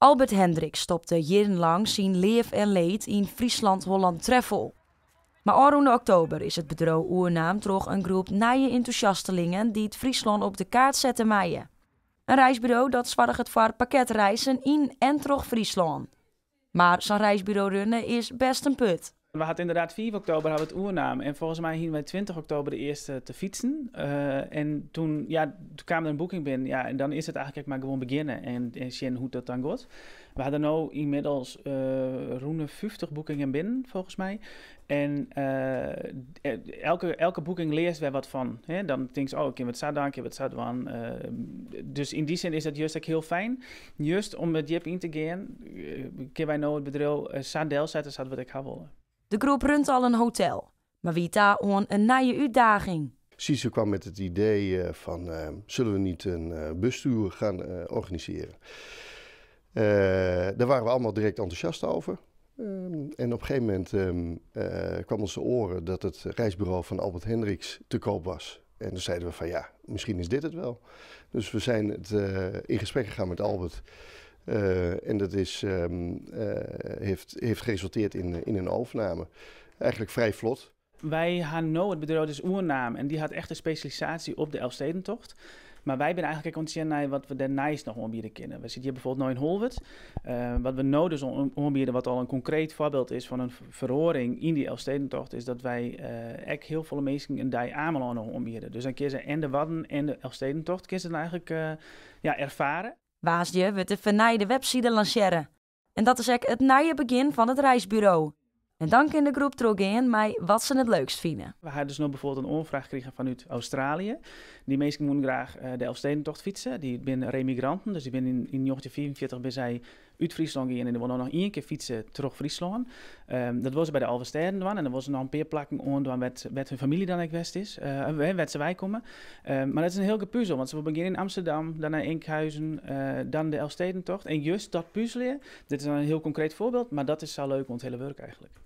Albert Hendricks stopte jarenlang zijn leef en leed in Friesland-Holland Treffel. Maar aanstaande oktober is het bedrijf oernaam door een groep nieuwe enthousiastelingen die het Friesland op de kaart zetten maaien. Een reisbureau dat zorgt voor pakketreizen in en terug Friesland. Maar zo'n reisbureau runnen is best een put. We hadden inderdaad 4 oktober hadden we het oernaam en volgens mij gingen wij 20 oktober de eerste te fietsen. En toen kwam er een boeking binnen en dan is het eigenlijk maar gewoon beginnen en zien hoe dat dan gaat. We hadden nu inmiddels ruim 50 boekingen binnen volgens mij. En elke boeking leert weer wat van. Hè? Dan denk je, ik heb het zo dan, ik heb het zo dan. Dus in die zin is dat juist ook heel fijn. Juist om met Jip in te gaan, kunnen wij nou het bedrijf zo deel zetten zoals wat ik ga willen. De groep runt al een hotel, maar wie daar aan een nieuwe uitdaging. Siso kwam met het idee van, zullen we niet een bustour gaan organiseren? Daar waren we allemaal direct enthousiast over. En op een gegeven moment kwam ons te oren dat het reisbureau van Albert Hendricks te koop was. En toen zeiden we van misschien is dit het wel. Dus we zijn in gesprek gegaan met Albert. En dat heeft geresulteerd in een overname. Eigenlijk vrij vlot. Wij gaan nu het bedrijf dus oernaam en die had echt een specialisatie op de Elfstedentocht. Maar wij zijn eigenlijk ontzien naar wat we daarnaast nog aanbieden kunnen. We zitten hier bijvoorbeeld nu in Holwert. Wat we nu dus aanbieden, wat al een concreet voorbeeld is van een verhoring in die Elfstedentocht, is dat wij echt heel veel mensen een dag Ameland nog aanbieden. Dus dan kun je ze en de Wadden en de Elfstedentocht kun je ze dan eigenlijk ervaren. Waasje wordt de vernijde website lanceren. En dat is ook het nieuwe begin van het reisbureau. En dan kan de groep teruggaan met wat ze het leukst vinden. We hadden dus nu bijvoorbeeld een aanvraag gekregen vanuit Australië. Die mensen moeten graag de Elfstedentocht fietsen. Die zijn remigranten, dus die zijn in 1944 bij zij uit Friesland gaan en die willen nog 1 keer fietsen terug Friesland. Dat was bij de Alversteden en dan was er nog een paar plakken aan met hun familie dan ik west is. Werd ze wij komen. Maar dat is een heel gepuzzel, want we beginnen in Amsterdam, dan naar Enkhuizen, dan de Elfstedentocht. En juist dat puzzelen, dit is een heel concreet voorbeeld, maar dat is zo leuk om het hele werk eigenlijk.